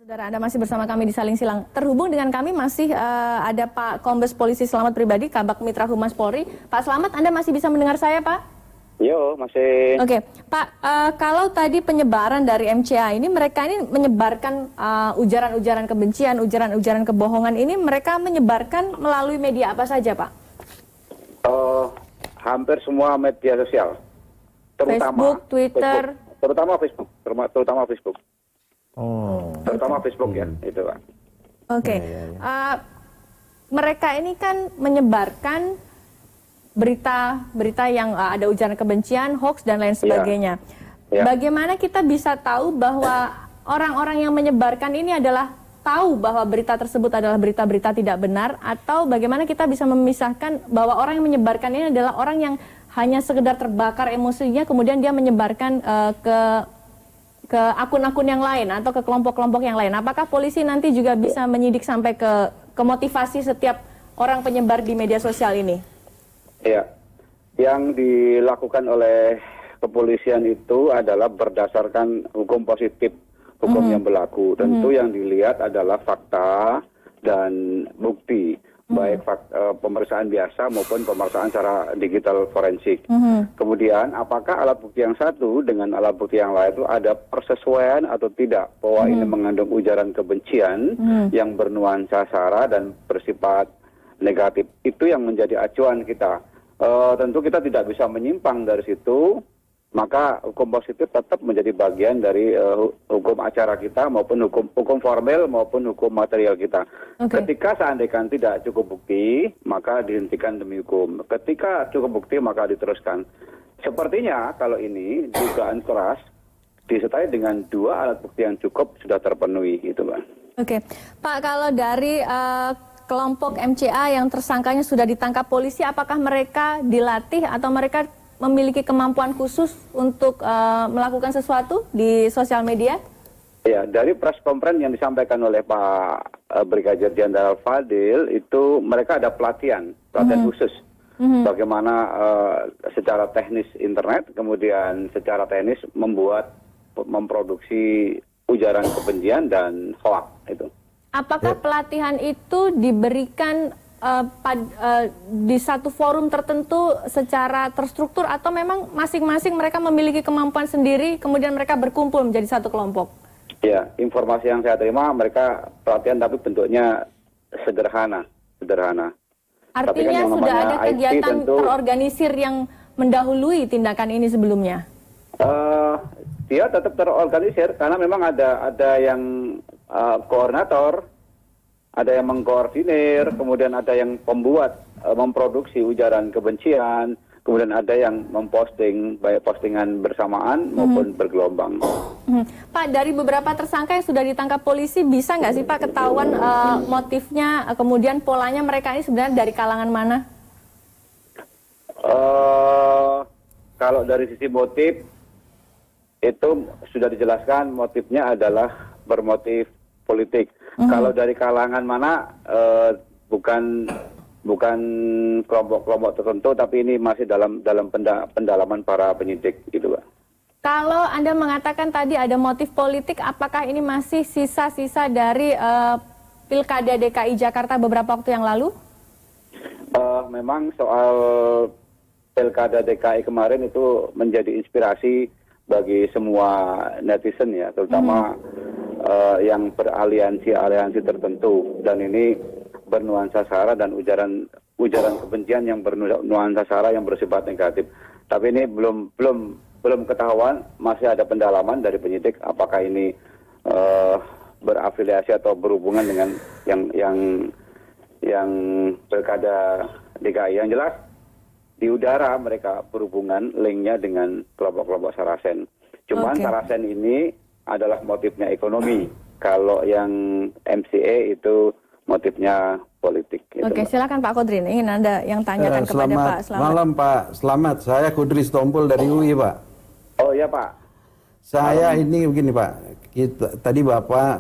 Saudara, Anda masih bersama kami di Saling Silang. Terhubung dengan kami masih ada Pak Kombes Polisi Slamet Pribadi, Kabak Mitra Humas Polri. Pak Slamet, Anda masih bisa mendengar saya, Pak? Yo, masih. Oke, Pak, kalau tadi penyebaran dari MCA ini, mereka ini menyebarkan ujaran-ujaran kebencian, ujaran-ujaran kebohongan ini, mereka menyebarkan melalui media apa saja, Pak? Hampir semua media sosial, terutama Facebook, Twitter, terutama Facebook. Terutama Facebook ya, itu Pak. Oke. Mereka ini kan menyebarkan berita-berita yang ada ujaran kebencian, hoax dan lain sebagainya. Bagaimana kita bisa tahu bahwa orang-orang yang menyebarkan ini adalah tahu bahwa berita tersebut adalah berita-berita tidak benar, atau bagaimana kita bisa memisahkan bahwa orang yang menyebarkan ini adalah orang yang hanya sekedar terbakar emosinya kemudian dia menyebarkan ke akun-akun yang lain atau ke kelompok-kelompok yang lain. Apakah polisi nanti juga bisa menyidik sampai ke motivasi setiap orang penyebar di media sosial ini? Iya, yang dilakukan oleh kepolisian itu adalah berdasarkan hukum positif, hukum yang berlaku. Tentu yang dilihat adalah fakta dan bukti, baik pemeriksaan biasa maupun pemeriksaan secara digital forensik. Kemudian apakah alat bukti yang satu dengan alat bukti yang lain itu ada persesuaian atau tidak bahwa ini mengandung ujaran kebencian yang bernuansa sara dan bersifat negatif. Itu yang menjadi acuan kita. Tentu kita tidak bisa menyimpang dari situ, maka hukum positif tetap menjadi bagian dari hukum acara kita maupun hukum formil maupun hukum material kita. Ketika seandainya tidak cukup bukti, maka dihentikan demi hukum. Ketika cukup bukti, maka diteruskan. Sepertinya kalau ini dugaan keras disertai dengan dua alat bukti yang cukup sudah terpenuhi, gitu Pak. Oke, Pak, kalau dari kelompok MCA yang tersangkanya sudah ditangkap polisi, apakah mereka dilatih atau mereka memiliki kemampuan khusus untuk melakukan sesuatu di sosial media? Ya, dari press conference yang disampaikan oleh Pak Brigadir Jenderal Fadil itu mereka ada pelatihan khusus. Bagaimana secara teknis internet, kemudian secara teknis memproduksi ujaran kebencian dan hoax itu. Apakah pelatihan itu diberikan di satu forum tertentu secara terstruktur atau memang masing-masing mereka memiliki kemampuan sendiri kemudian mereka berkumpul menjadi satu kelompok? Ya, informasi yang saya terima mereka pelatihan tapi bentuknya sederhana. Artinya kan sudah ada kegiatan terorganisir yang mendahului tindakan ini sebelumnya? Dia tetap terorganisir karena memang ada yang koordinator, ada yang mengkoordinir, kemudian ada yang memproduksi ujaran kebencian, kemudian ada yang memposting, baik postingan bersamaan maupun bergelombang. Pak, dari beberapa tersangka yang sudah ditangkap polisi, bisa nggak sih Pak ketahuan motifnya, kemudian polanya mereka ini sebenarnya dari kalangan mana? Kalau dari sisi motif, itu sudah dijelaskan motifnya adalah bermotif politik. Kalau dari kalangan mana, bukan kelompok-kelompok tertentu, tapi ini masih dalam pendalaman para penyidik, gitu Pak. Kalau Anda mengatakan tadi ada motif politik, apakah ini masih sisa-sisa dari Pilkada DKI Jakarta beberapa waktu yang lalu? Memang soal Pilkada DKI kemarin itu menjadi inspirasi bagi semua netizen ya, terutama yang beraliansi tertentu, dan ini bernuansa sara dan ujaran kebencian yang bernuansa sara yang bersifat negatif. Tapi ini belum ketahuan, masih ada pendalaman dari penyidik apakah ini berafiliasi atau berhubungan dengan yang Pilkada DKI. Yang jelas di udara mereka berhubungan linknya dengan kelompok-kelompok Sarasen. Cuman Sarasen ini adalah motifnya ekonomi. Kalau yang MCA itu motifnya politik. Oke, silakan Pak Kudrin. Ingin Anda yang tanyakan kepada Pak Slamet. Malam Pak Slamet, saya Kudris Tompul dari UI Pak. Oh iya Pak. Saya ini begini Pak, tadi Bapak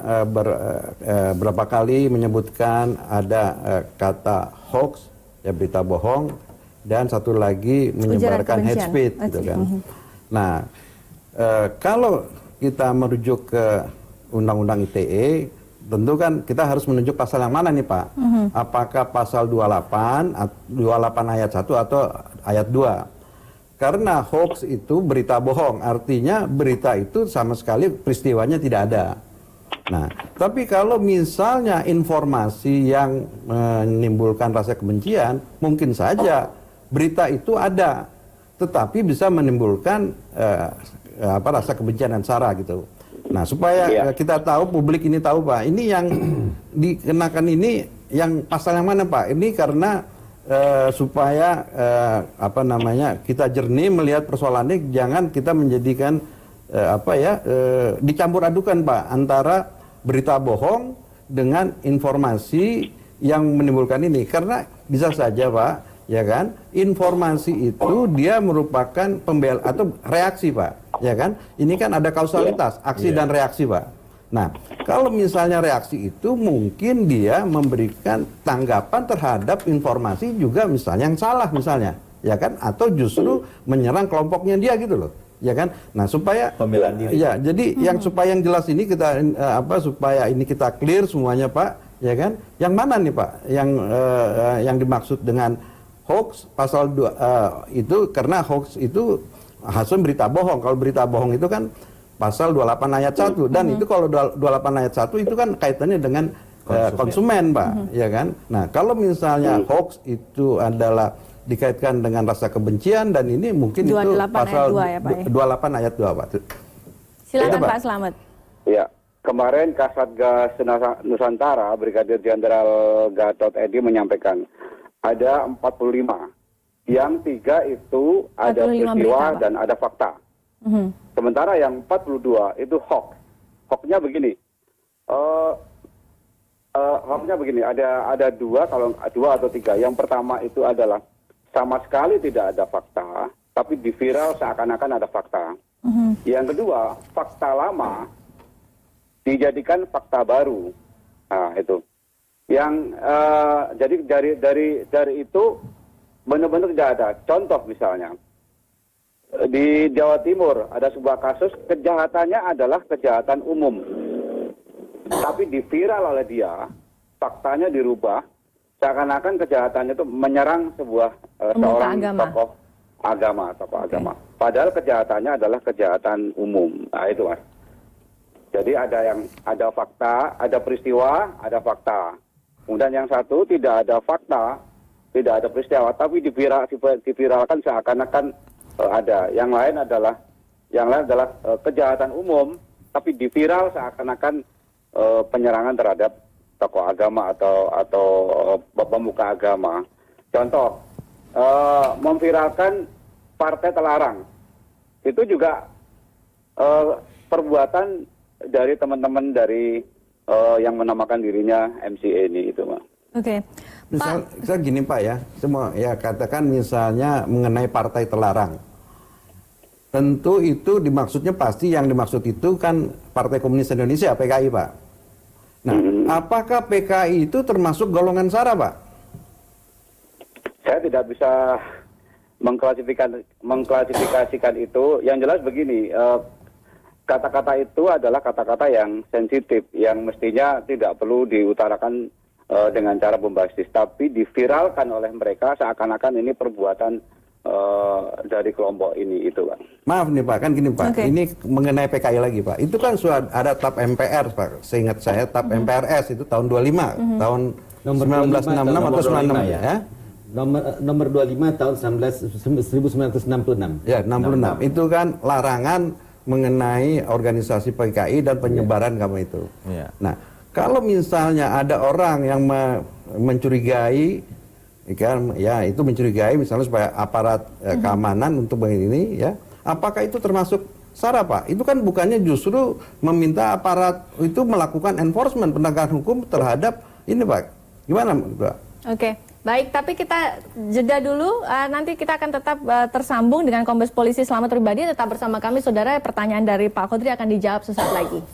berapa kali menyebutkan ada kata hoax, ya berita bohong, dan satu lagi menyebarkan hate speech, gitu kan. Nah, kalau kita merujuk ke Undang-Undang ITE, tentu kan kita harus menunjuk pasal yang mana nih Pak? Apakah pasal 28 ayat 1 atau ayat 2? Karena hoax itu berita bohong, artinya berita itu sama sekali peristiwanya tidak ada. Nah, tapi kalau misalnya informasi yang menimbulkan rasa kebencian, mungkin saja berita itu ada, tetapi bisa menimbulkan rasa kebencian dan sara gitu. Nah, supaya kita tahu, publik ini tahu Pak, ini yang dikenakan ini yang pasal yang mana Pak? Ini karena supaya kita jernih melihat persoalannya, jangan kita menjadikan dicampur adukan Pak antara berita bohong dengan informasi yang menimbulkan ini, karena bisa saja Pak, ya kan, informasi itu dia merupakan atau reaksi Pak, ya kan, ini kan ada kausalitas aksi dan reaksi Pak. Nah, kalau misalnya reaksi itu mungkin dia memberikan tanggapan terhadap informasi juga misalnya yang salah misalnya, ya kan, atau justru menyerang kelompoknya dia gitu loh, ya kan. Nah, supaya pembelaan diri. Ya, jadi supaya yang jelas ini kita supaya ini kita clear semuanya Pak, ya kan. Yang mana nih Pak yang dimaksud dengan hoax pasal 2 itu, karena hoax itu hasil berita bohong. Kalau berita bohong itu kan pasal 28 ayat 1, dan itu kalau 28 ayat 1 itu kan kaitannya dengan konsumen Pak, ya kan. Nah, kalau misalnya hoax itu adalah dikaitkan dengan rasa kebencian, dan ini mungkin itu pasal 28 ayat 2 Pak. Silakan Pak Slamet. Ya, kemarin Kasatgas Nusantara Brigadir Jenderal Gatot Edi menyampaikan ada 45, yang 3 itu ada peristiwa dan ada fakta. Sementara yang 42 itu hoax. Hoaxnya begini, ada 2 atau 3. Yang pertama itu adalah sama sekali tidak ada fakta, tapi diviral seakan-akan ada fakta. Yang kedua, fakta lama dijadikan fakta baru. Nah, itu. Yang jadi dari itu benar-benar tidak ada. Contoh misalnya, di Jawa Timur ada sebuah kasus, kejahatannya adalah kejahatan umum, tapi diviral oleh dia, faktanya dirubah, seakan-akan kejahatannya itu menyerang sebuah seorang tokoh agama. Padahal kejahatannya adalah kejahatan umum. Nah, itu Mas. Jadi ada fakta, ada peristiwa, ada fakta. Kemudian yang satu tidak ada fakta, tidak ada peristiwa, tapi diviralkan seakan-akan ada. Yang lain adalah kejahatan umum, tapi diviral seakan-akan penyerangan terhadap tokoh agama atau pemuka agama. Contoh, memviralkan partai terlarang, itu juga perbuatan dari teman-teman dari yang menamakan dirinya MCA ini itu, Pak. Oke. Misal gini Pak ya, semua ya katakan misalnya mengenai partai terlarang. Tentu itu dimaksudnya pasti yang dimaksud itu kan Partai Komunis Indonesia, PKI Pak. Nah, apakah PKI itu termasuk golongan SARA Pak? Saya tidak bisa mengklasifikasikan itu. Yang jelas begini, kata-kata itu adalah kata-kata yang sensitif, yang mestinya tidak perlu diutarakan dengan cara bombastis, tapi diviralkan oleh mereka seakan-akan ini perbuatan dari kelompok ini itu Pak. Maaf nih Pak, kan gini Pak, ini mengenai PKI lagi Pak. Itu kan sudah ada TAP MPR Pak, seingat saya TAP MPRS itu tahun 25, tahun 1966 atau 96 ya. Nomor 25 tahun 1966. Ya, 66. Itu kan larangan mengenai organisasi PKI dan penyebaran agama itu. Nah, kalau misalnya ada orang yang mencurigai, kan, ya itu mencurigai misalnya supaya aparat keamanan untuk begini ya, apakah itu termasuk SARA Pak? Itu kan bukannya justru meminta aparat itu melakukan enforcement, penegakan hukum terhadap ini Pak. Gimana Pak? Oke, baik, tapi kita jeda dulu, nanti kita akan tetap tersambung dengan Kombes Polisi Slamet Pribadi. Tetap bersama kami saudara, pertanyaan dari Pak Khodri akan dijawab sesaat lagi.